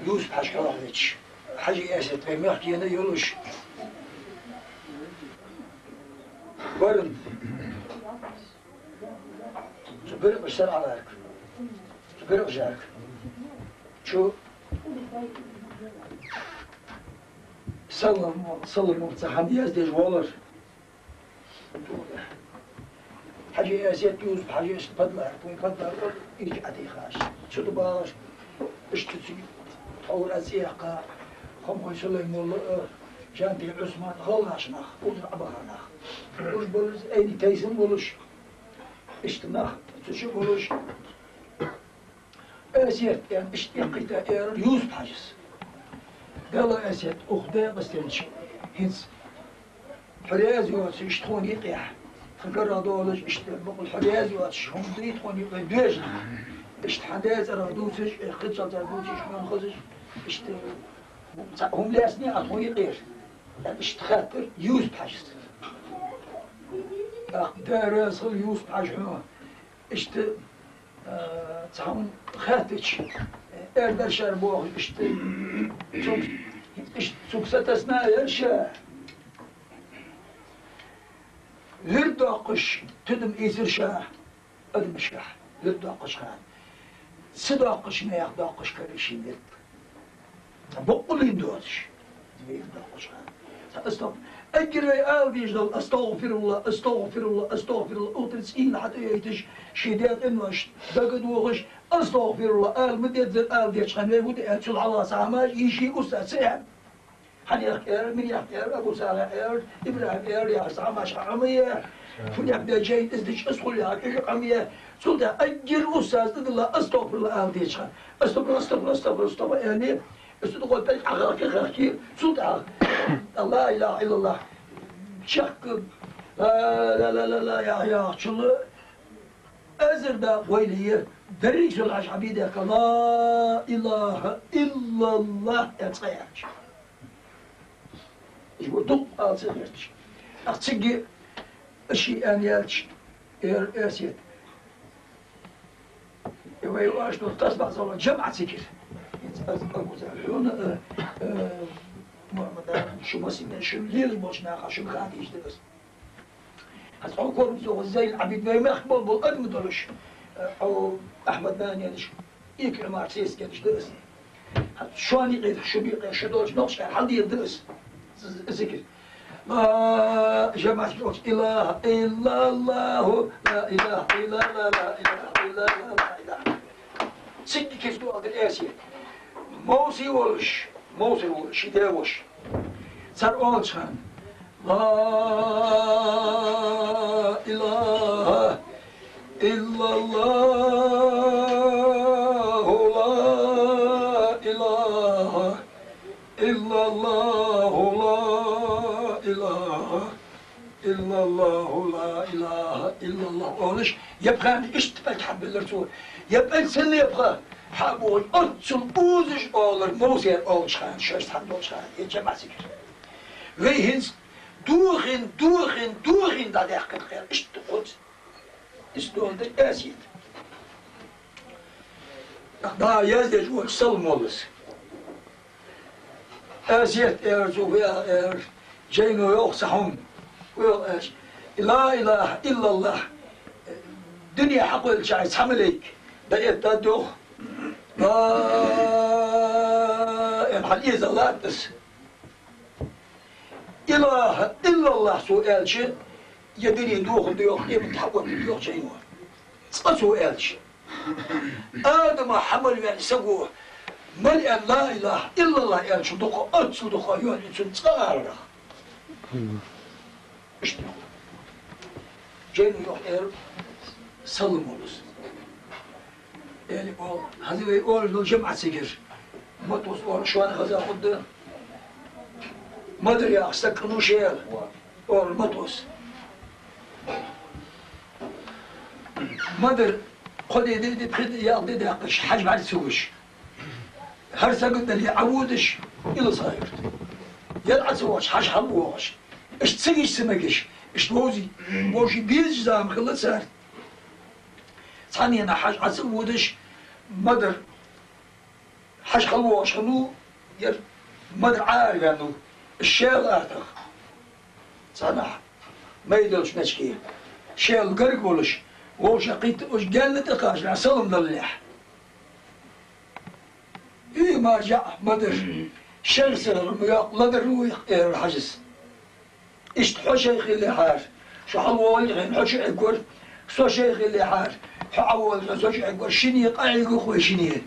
يوسف حشكرانيتش حاجة أسد غير محكي أنا يولش برن تبرق بشتر عليك تبرق جاك شو سلم مرتاحان يزدج والر حاجة أسد يوسف حاجة أسد بدلر يجي عدي خاش شو تباش اشتتي طول أزيقة خمس سليم جانتي عثمان خلاص نخ وزرع نخ وش بولز أيدي تيسن بولش اشتنخ تشو بولش أسيت يعني اشتيقيت يوسف حاجز قال أسيت أخدا بستنش هنس حرياز يواتش اشتخون يقيح فكر دولش اشتبق الحرياز يواتش هم ديتخون يقيح دوش اشتحداز رادوسش خدشة رادوسش من خدش اشت هم لاسني أخون يقير اشتخاطر يوسف حاجز دار صل يوسف حاجه اشت تهم خاتش اردر شربوغ اشت سكستسنا يرشا لرداقش تدم إيزر شاه أدم شاه لرداقش خان صداقش ما يخداقش كريشي نت بقولين دوتش لرداقش خان أستغفر أجري آل أستغفر الله أستغفر الله أستغفر الله أوترسين حتى يتش شداد إنوش دقد وغش أستغفر الله آل مديت ذل آل ديش خمي ودي أتشل على ساماج يشي أستاذ سيان حني أختار من يختار أبو صالح إير إبراهيم إير يا ساماج عمية فن يبدأ جاي إزدش أسخل يا كيش عمية سلطة أجر أستاذ الله أستغفر الله آل ديش خم أستغفر أستغفر أستغفر أستغفر يعني استقول بلك أخاكي سلطة لا إله إلا الله شك لا لا لا لا يا شل أزر دا ويلي دريش العش عبيدك لا إله إلا الله يتغيرش يقول دق أتغيرش أتجي أشي أن يالش أسيد يواش تصبح زوال جمع سكر المزارعون شو مسمى شو ليل باش ناقع شو خاطي يشتغل هتقول كورم زو زي العبيد ما يخبل بالقدم دولش او احمد بانيش يك عمر سيس كان يشتغل شلون يقيد شو بيقيد شو دولش نقش حد يدرس ذكر لا جماعة قلت إله إلا الله لا إله إلا الله لا إله إلا الله لا إله سكي كيف تقول الآسيا موسي ولش يداوش صار أولشان لا إله إلا الله لا إله إلا الله لا إله إلا الله لا إله إلا الله أولش يبغى اشتبك حب الرسول يبقى السنة يبغى حابون أنتم أوزش أولر موسير أولش خان شرط حد أولش خان يجمع سكر ويهنس دوغين دا داخل خير اشتقود استون در أسيد دا يزدج وكسل مولس أسيد إرزو فيها جينو يوخسحون ويقاش لا إله إلا الله دنيا حقول شعيس حمليك بقيت تدوخ الحديث الله بس إله إلا الله سؤال شيء يدري دوخ يمتحول دوخ شيء سؤال شيء آدم حمل يعني سووه ملئ لا إله إلا الله يعني شو دخل أنسو دخل يعني شو تصارخ إيش دخل جينو يخير سلمولوس يعني هذا يقول له جمعة سجر ما توصل شو أنا خذها قدام ما أدري أستكنوا شيء أو المطوس ما أدري خذ يدي بخد ياخذ داقش حجم على السوش هرسا قلت لي عودش إلى صاير يلعب سواش حاج حلوش إيش تسوي سمكش إيش توزي بيز زام خلص صار ثانيا أنا حاج عسودش مدر حش خلوه شنو ير مدر عارف انه الشيل ارتخ صنع ما يدلش مشكي شيل قرق ولش وش قيت وش قال لتقاش على سلم ضلح إيه ما جاء مدر شيل سر مدر هو الحجز إيش حوش اللي حار شو حول غين حوش عقور سو شيخ اللي حار حول سو شيخ عقور شني قاعد خوي شني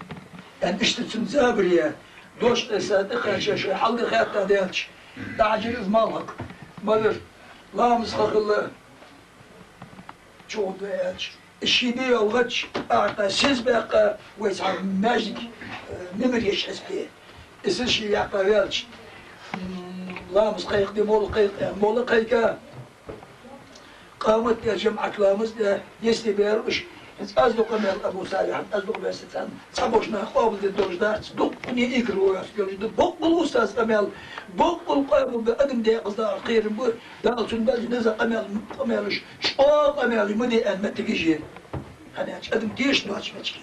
يعني إيش تنزابريا دوش صادق شو حل خيط ديالش تعجل مالك مدر لا مسخ الله شو ديالش الشيني والغتش أعطى سيز بقى ويسعى ماجيك نمريش حسبيه إسش يعطى ديالش لامس قيق دي مول قيقا قامت يا جمعة لامس يسلي بيروش أصدق مال أبو صالح أصدق بستان صبوشنا قابل الدوش دار صدق ني إكرو يسكيل بقبل أستاذ أمال بقبل قابل بأدم دي قصدار خير بور دال سنبال نزل أمالش شقاق أمال مدي أن ما تجيجي أنا أدم ديش نواتش متشكي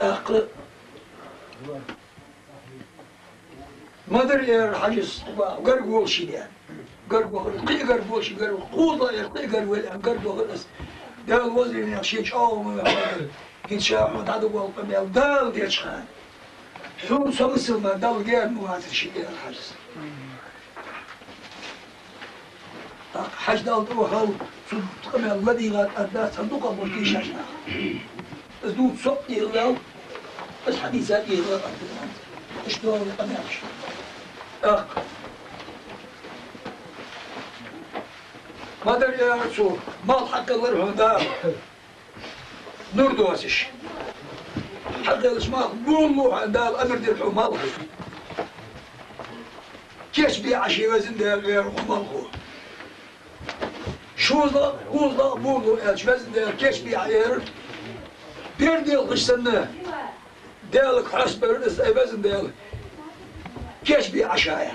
أقل مدر حاجز قرقول شيء قرقول قرقول شيء قرقول خوضة قرقول قرقول دال وزن يا شيخ أو ما كنت شاف هذا هو القمة دال ديال شخان حون سمسل ما دال ديال مو هذا الشيء ديال الحجز حج دال تروح القمة الذي غاد أدى صندوق الملكي شاشنا زود صوت يغلو بس حديثات يغلو إيش دور القمة ما ادري يا رسول ما الحق الله يرحمه دار نور دواسش حق الاسماء قولوا عند الامر ديال الحمال كيش بيع شي وزن ديال الحمال خو شو ذا قول ذا بولو ايش وزن ديال كيش بيع ير بير ديال قشتنا ديالك حسب وزن ديال كيش بيع شاير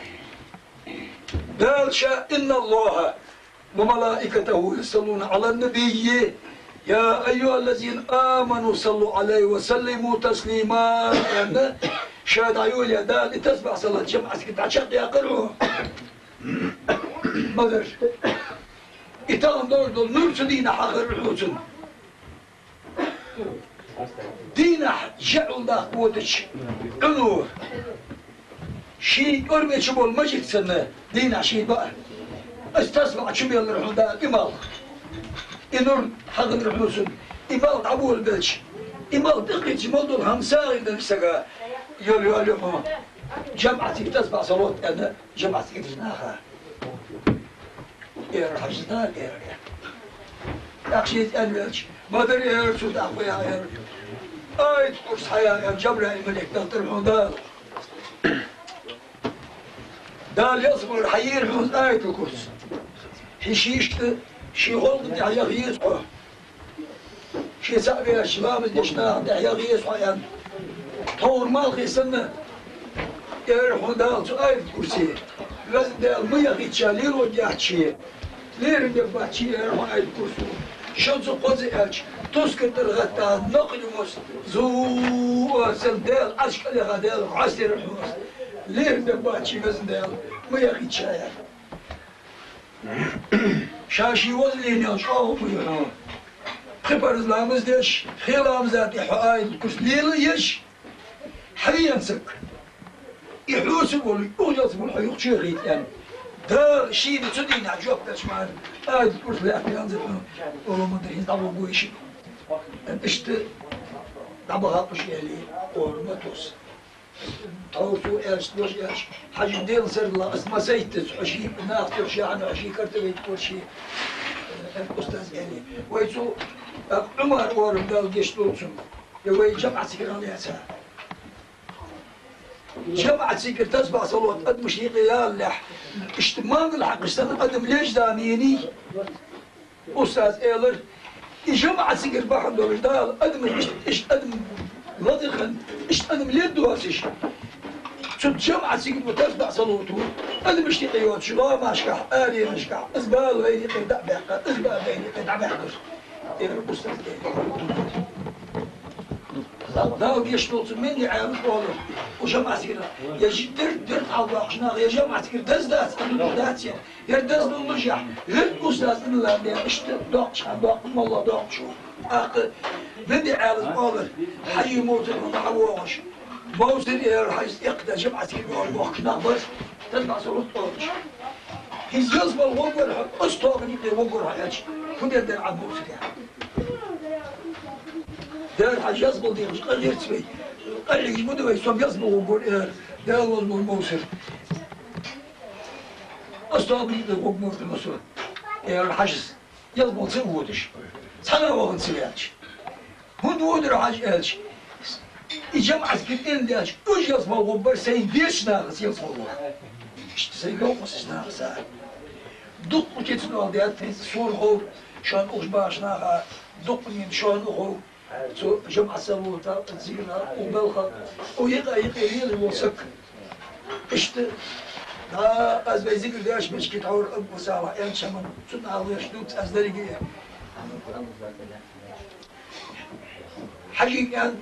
دال شاء ان الله وملائكته يصلون على النبي يا أيها الذين آمنوا صلوا عليه وسلموا تسليما يعني شاهد عيول يا دال تسمع صلاة جمعة كنت عشق يا قرعو مدر إتام دول نور دينا حقر الحسن دينا جعل دا قوتش عنور شيء أرمي شبول مجد سنة دينا شيء بقى استسمع شو بيقول الرحمن ده إمال إنور حق الرحمن إمال عبور البلش إمال دقيت إمال دول همساء إذا نسقى يولي جمعتك تسمع صلاة أنا جمعتك تسمعها يا رحمن يا أخشيت البلش ما أدري يا رسول أخويا يا آية قرص حياة يا جبرائيل الملك تحت الرحمن دال يصبر حيير حوز آية الكرس حشيشت شي غلط دعيا غيصحو شي سعبي الشباب الدشنا دعيا غيصحو يعني طور مالخي سنة يرحو دال سو آية الكرسي لازم دال مية غيتشا لير وجاهت شي لير نبات شي يرحو آية الكرسي شنزو قوزي ألش تسكر ترغتا نقل موس زو سندال أشكال غدال عسير الحوز ليه نبات شي وزن دال ما ياخد شاير شاشي وزلين يا شاو ميا خبر لامز دش خيلام ذاتي حايد كس ليل يش حريا سك يحوس بول يوجد بول حيوق شيخي يعني دار شي تدين عجوب تسمع هاي كس لا ينزل والله ما ادري طابو بويش اشت طابها قشي لي وما توس توسو ايش دوش ايش حاجة ديل سر الله اسمه سيتس حشي ناقص شي عنه حشي كرتبيت كل شيء الاستاذ يعني ويسو عمر ورم دال جيش دولسم يوي جمعة سكر عليها ساعة جمعة سكر تسبع صلوات قد مشيقي يا اللح اشتمان الحق اشتغل قدم ليش داميني استاذ ايلر جمعة سكر بحر دولش دال قدم ايش قدم لطخن ايش قدم ليه دواسش شد جمعة سيقد وتسبع صلوته أنا مش تقيوت شلا ما أشكح آلي مشكح إزبال ويني قيدع بحقا إزبال ويني قيدع بحقا إيه الأستاذ daha geçti olsun ben de ayağımız olur. O cemaat girer. Ya dört aldı akşına ya cemaat girer. Dez dez dez ya. Her dez bulmuş ya. Her ustasın lan ya işte dokçan dokun Allah dokçu. Akı ben de ayağımız olur. Hayy motor معوش. موزن راح يقدر جماعة الجوال وقنا بس تطلع صوت طارش. هزاز بالغوغر أستوعب يقدر غوغر حياج. كل يقدر عم موزن يعني. دار حجاز بالديش قال يرتبي. قال لي جمودو يسوم يزمو غوغر دار والله موزن. أستوعب يقدر غوغر المسؤول. الحجز يزمو تسوودش. سنة وغن سوياتش. هون ودر حاج إلش. جماعة كتير دياش وش يصبح غبر سين ديش ناقص يصبح إشت سين قوس ناقص دق كتير ديات صور هو شان أوش باش ناقا دق من شان هو سو جماعة سووتا زينا وبلخا ويقا الوسك إشت ها از بيزيك دياش مش كتعور أبو ساعة يعني شمان سنة الله يشدوك از درجة حقيقة